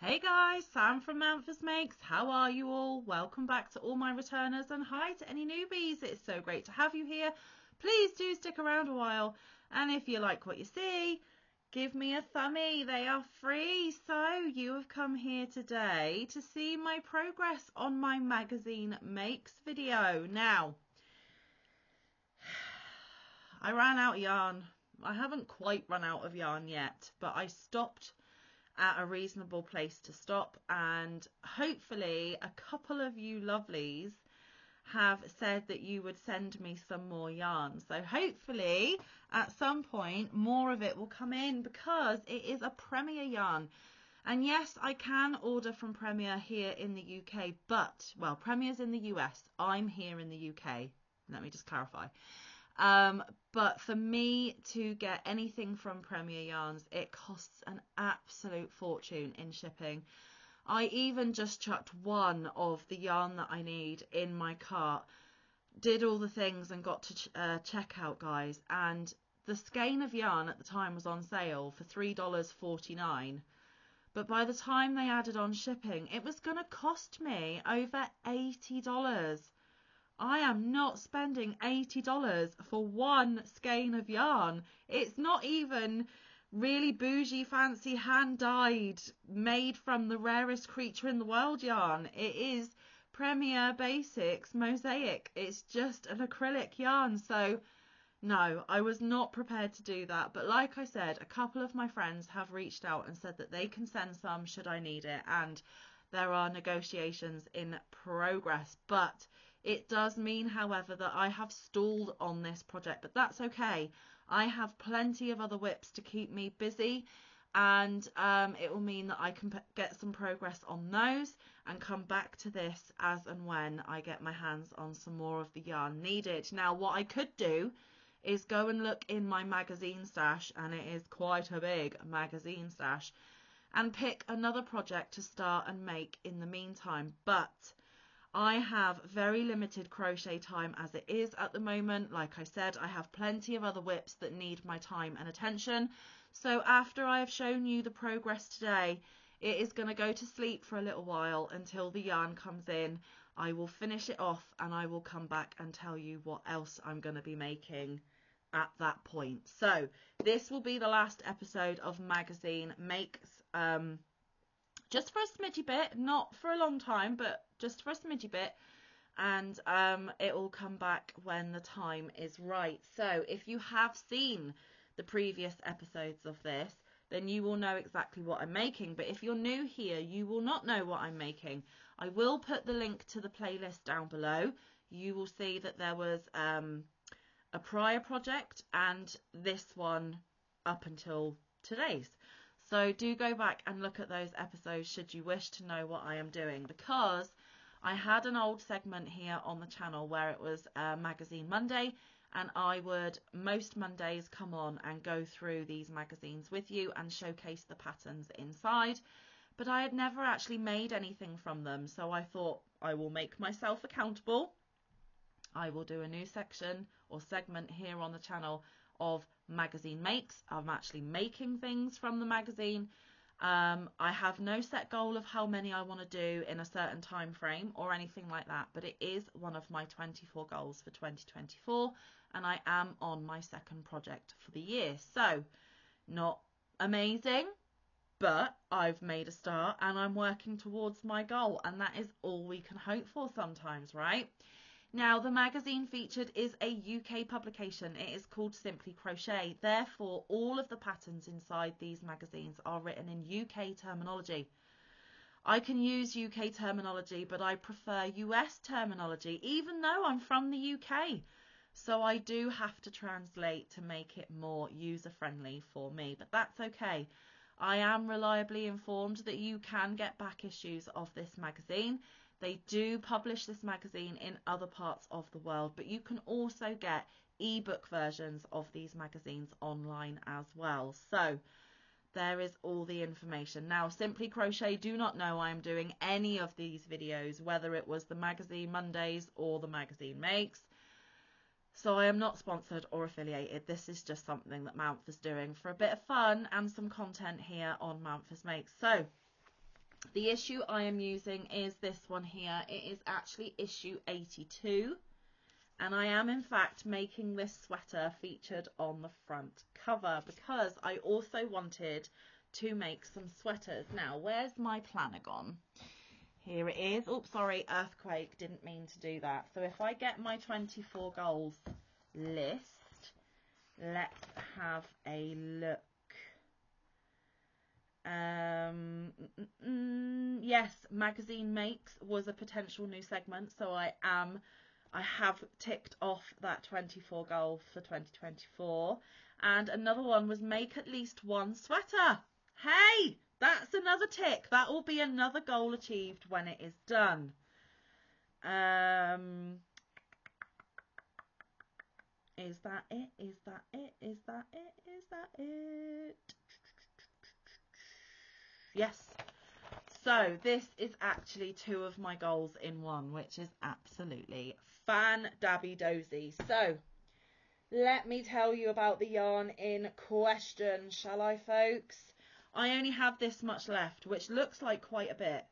Hey guys, Sam from Manfa's Makes. How are you all? Welcome back to all my returners and hi to any newbies. It's so great to have you here. Please do stick around a while, and if you like what you see, give me a thumbie. They are free. So you have come here today to see my progress on my magazine makes video. Now, I ran out of yarn. I haven't quite run out of yarn yet, but I stopped at a reasonable place to stop, and hopefully a couple of you lovelies have said that you would send me some more yarn, so hopefully at some point more of it will come in, because it is a Premier yarn. And yes, I can order from Premier here in the UK, but, well, Premier's in the US, I'm here in the UK, let me just clarify. But for me to get anything from Premier Yarns, it costs an absolute fortune in shipping. I even just chucked one of the yarn that I need in my cart, did all the things and got to checkout, guys, and the skein of yarn at the time was on sale for $3.49. But by the time they added on shipping, it was going to cost me over $80. I am not spending $80 for one skein of yarn. It's not even really bougie, fancy, hand-dyed, made from the rarest creature in the world yarn. It is Premier Basics Mosaic. It's just an acrylic yarn. So, no, I was not prepared to do that. But like I said, a couple of my friends have reached out and said that they can send some should I need it. And there are negotiations in progress. But it does mean, however, that I have stalled on this project, but that's okay. I have plenty of other whips to keep me busy, and it will mean that I can get some progress on those and come back to this as and when I get my hands on some more of the yarn needed. Now, what I could do is go and look in my magazine stash, and it is quite a big magazine stash, and pick another project to start and make in the meantime, but I have very limited crochet time as it is at the moment. Like I said, I have plenty of other whips that need my time and attention. So after I have shown you the progress today, it is going to go to sleep for a little while until the yarn comes in. I will finish it off and I will come back and tell you what else I'm going to be making at that point. So this will be the last episode of Magazine Makes. Just for a smidgy bit, not for a long time, but just for a smidgy bit, and it will come back when the time is right. So if you have seen the previous episodes of this, then you will know exactly what I'm making. But if you're new here, you will not know what I'm making. I will put the link to the playlist down below. You will see that there was a prior project and this one up until today's. So do go back and look at those episodes should you wish to know what I am doing, because I had an old segment here on the channel where it was Magazine Monday, and I would most Mondays come on and go through these magazines with you and showcase the patterns inside, but I had never actually made anything from them, so I thought I will make myself accountable. I will do a new section or segment here on the channel of Magazine Makes. I'm actually making things from the magazine. I have no set goal of how many I want to do in a certain time frame or anything like that, but it is one of my 24 goals for 2024, and I am on my second project for the year. So not amazing, but I've made a start and I'm working towards my goal, and that is all we can hope for sometimes, right? Now, the magazine featured is a UK publication. It is called Simply Crochet. Therefore, all of the patterns inside these magazines are written in UK terminology. I can use UK terminology, but I prefer US terminology, even though I'm from the UK. So I do have to translate to make it more user-friendly for me, but that's okay. I am reliably informed that you can get back issues of this magazine. They do publish this magazine in other parts of the world, but you can also get ebook versions of these magazines online as well. So there is all the information. Now, Simply Crochet do not know I'm doing any of these videos, whether it was the Magazine Mondays or the Magazine Makes. So I am not sponsored or affiliated. This is just something that Manfa's doing for a bit of fun and some content here on Manfa's Makes. So The issue I am using is this one here. It is actually issue 82. And I am in fact making this sweater featured on the front cover because I also wanted to make some sweaters. Now, where's my planner gone? Here it is. Oops, sorry, earthquake, didn't mean to do that. So if I get my 24 goals list, let's have a look. Yes, magazine makes was a potential new segment, so I have ticked off that 24 goal for 2024. And another one was make at least one sweater. Hey, that's another tick. That will be another goal achieved when it is done. Is that it? Is that it? Is that it? Is that it? Yes. So this is actually two of my goals in one, which is absolutely fan-dabby-dozy. So let me tell you about the yarn in question, shall I, folks? I only have this much left, which looks like quite a bit,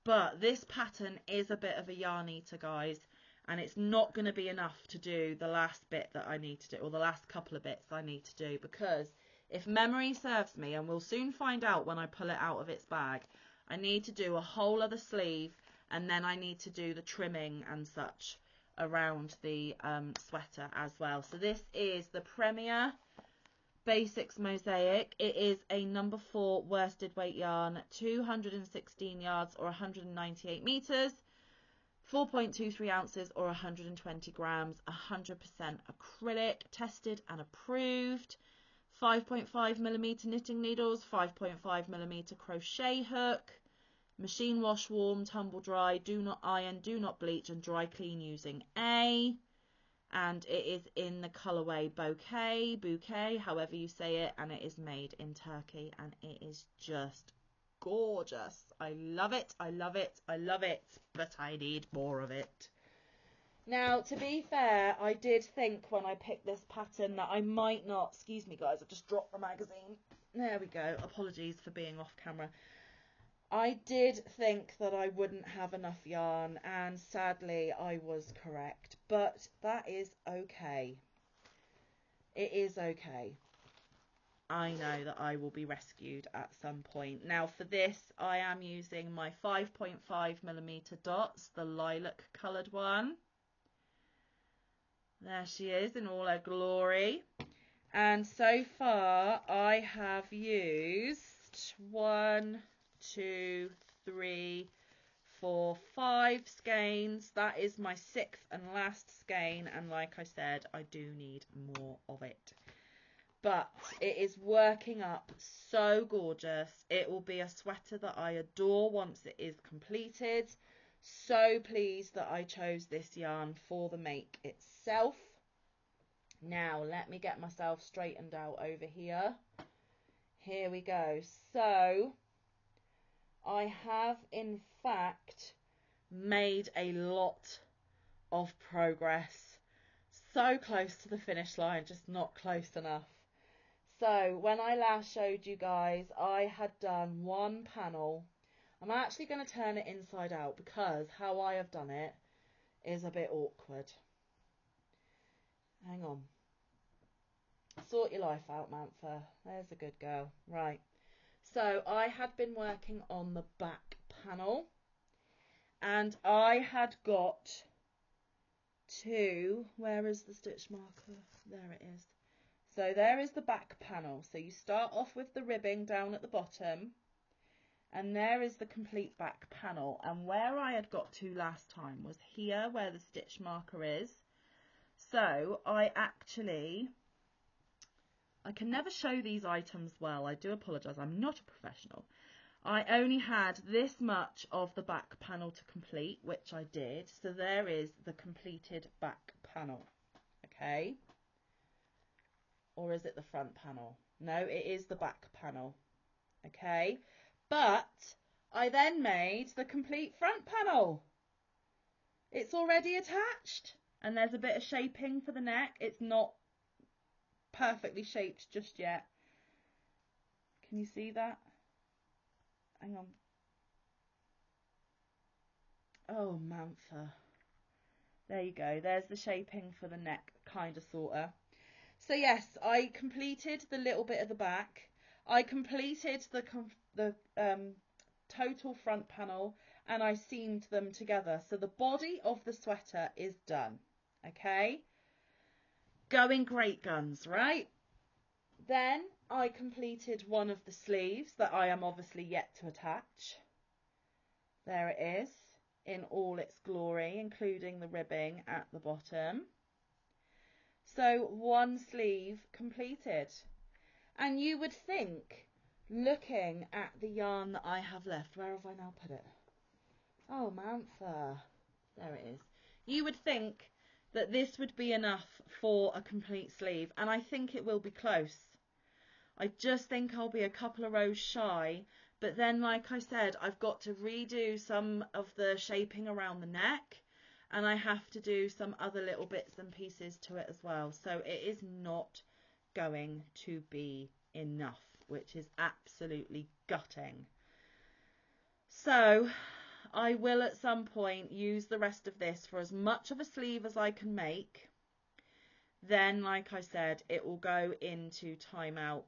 but this pattern is a bit of a yarn eater, guys, and it's not going to be enough to do the last bit that I need to do, or the last couple of bits I need to do, because if memory serves me, and we'll soon find out when I pull it out of its bag, I need to do a whole other sleeve, and then I need to do the trimming and such around the sweater as well. So this is the Premier Basics Mosaic. It is a number 4 worsted weight yarn, 216 yards or 198 meters, 4.23 ounces or 120 grams, 100% acrylic, tested and approved. 5.5 millimeter knitting needles, 5.5 millimeter crochet hook, machine wash, warm, tumble dry, do not iron, do not bleach, and dry clean using A. And it is in the colourway bouquet, however you say it, and it is made in Turkey, and it is just gorgeous. I love it, I love it, I love it, but I need more of it. Now, to be fair, I did think when I picked this pattern that I might not, excuse me guys, I've just dropped the magazine. There we go, apologies for being off camera. I did think that I wouldn't have enough yarn, and sadly I was correct, but that is okay. It is okay. I know that I will be rescued at some point. Now for this, I am using my 5.5 millimeter dots, the lilac coloured one. There she is in all her glory. And so far I have used 1, 2, 3, 4, 5 skeins. That is my 6th and last skein, and like I said, I do need more of it. But it is working up so gorgeous. It will be a sweater that I adore once it is completed. So pleased that I chose this yarn for the make itself. Now let me get myself straightened out over here. Here we go. So I have in fact made a lot of progress. So close to the finish line, just not close enough. So when I last showed you guys, I had done one panel. I'm actually going to turn it inside out because how I have done it is a bit awkward. Hang on. Sort your life out, Manfa. There's a good girl. Right. So I had been working on the back panel, and I had got to, where is the stitch marker? There it is. So there is the back panel. So you start off with the ribbing down at the bottom, and there is the complete back panel. And where I had got to last time was here where the stitch marker is. So I can never show these items well. I do apologise. I'm not a professional. I only had this much of the back panel to complete, which I did. So there is the completed back panel. Okay. Or is it the front panel? No, it is the back panel. Okay. But I then made the complete front panel. It's already attached. And there's a bit of shaping for the neck. It's not perfectly shaped just yet. Can you see that? Hang on. Oh, Manfa. There you go. There's the shaping for the neck, kind of, sorta. So yes, I completed the little bit of the back. I completed the total front panel, and I seamed them together. So the body of the sweater is done. Okay? Going great guns, right? Then I completed one of the sleeves that I am obviously yet to attach. There it is in all its glory, including the ribbing at the bottom. So one sleeve completed. And you would think, looking at the yarn that I have left, where have I now put it? Oh, Manfa. There it is. You would think that this would be enough for a complete sleeve, and I think it will be close. I just think I'll be a couple of rows shy, but then, like I said, I've got to redo some of the shaping around the neck, and I have to do some other little bits and pieces to it as well. So it is not going to be enough, which is absolutely gutting. So I will at some point use the rest of this for as much of a sleeve as I can make. Then, like I said, it will go into timeout.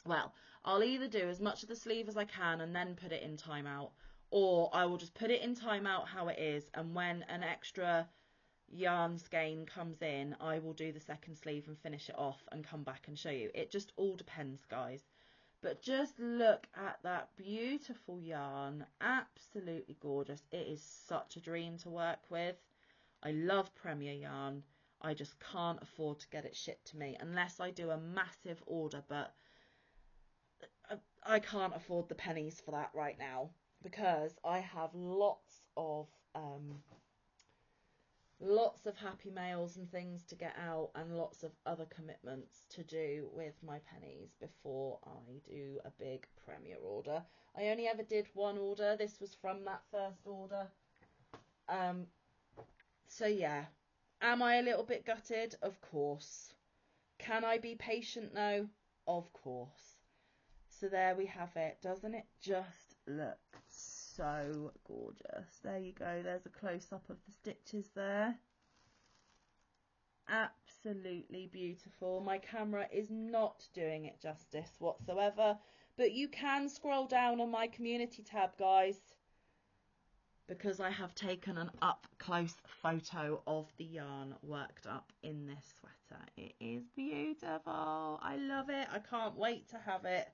Well, I'll either do as much of the sleeve as I can and then put it in timeout, or I will just put it in timeout how it is, and when an extra yarn skein comes in, I will do the second sleeve and finish it off and come back and show you. It just all depends, guys. But just look at that beautiful yarn. Absolutely gorgeous. It is such a dream to work with. I love Premier yarn. I just can't afford to get it shipped to me unless I do a massive order, but I can't afford the pennies for that right now because I have lots of happy mails and things to get out and lots of other commitments to do with my pennies before I do a big Premier order. I only ever did one order. This was from that first order. So yeah, am I a little bit gutted? Of course. Can I be patient though? Of course. So there we have it. Doesn't it just look so gorgeous? There you go. There's a close-up of the stitches there. Absolutely beautiful. My camera is not doing it justice whatsoever, but you can scroll down on my community tab, guys, because I have taken an up-close photo of the yarn worked up in this sweater. It is beautiful. I love it. I can't wait to have it.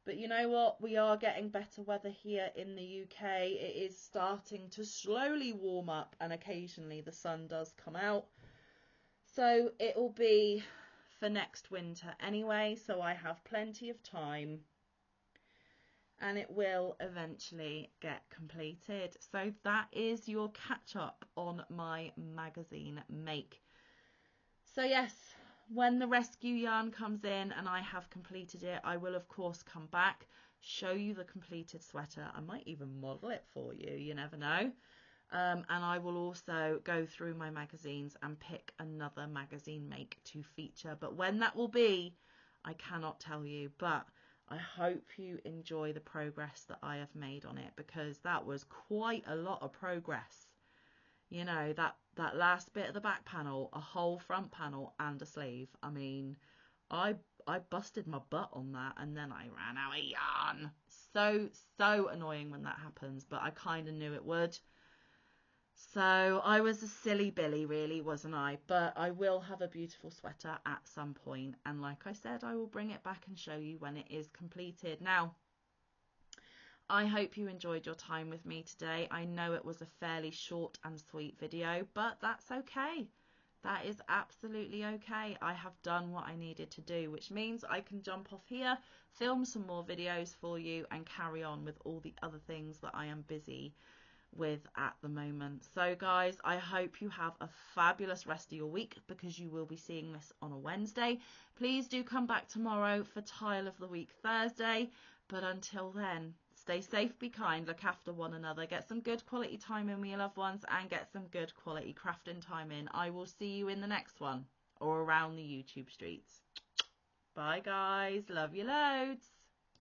But you know what? We are getting better weather here in the UK. It is starting to slowly warm up and occasionally the sun does come out. So it will be for next winter anyway, so I have plenty of time and it will eventually get completed. So that is your catch up on my magazine make. So yes, when the rescue yarn comes in and I have completed it, I will of course come back, show you the completed sweater. I might even model it for you, you never know. And I will also go through my magazines and pick another magazine make to feature. But when that will be, I cannot tell you. But I hope you enjoy the progress that I have made on it, because that was quite a lot of progress. You know, that last bit of the back panel, a whole front panel and a sleeve. I mean, I busted my butt on that and then I ran out of yarn. So annoying when that happens, but I kind of knew it would. So I was a silly Billy, really, wasn't I? But I will have a beautiful sweater at some point, and like I said, I will bring it back and show you when it is completed. Now, I hope you enjoyed your time with me today. I know it was a fairly short and sweet video, but that's okay. That is absolutely okay. I have done what I needed to do, which means I can jump off here, film some more videos for you, and carry on with all the other things that I am busy with at the moment. So guys, I hope you have a fabulous rest of your week, because you will be seeing this on a Wednesday. Please do come back tomorrow for Tile of the Week Thursday, but until then, stay safe, be kind, look after one another, get some good quality time in with your loved ones, and get some good quality crafting time in. I will see you in the next one, or around the YouTube streets. Bye guys, love you loads.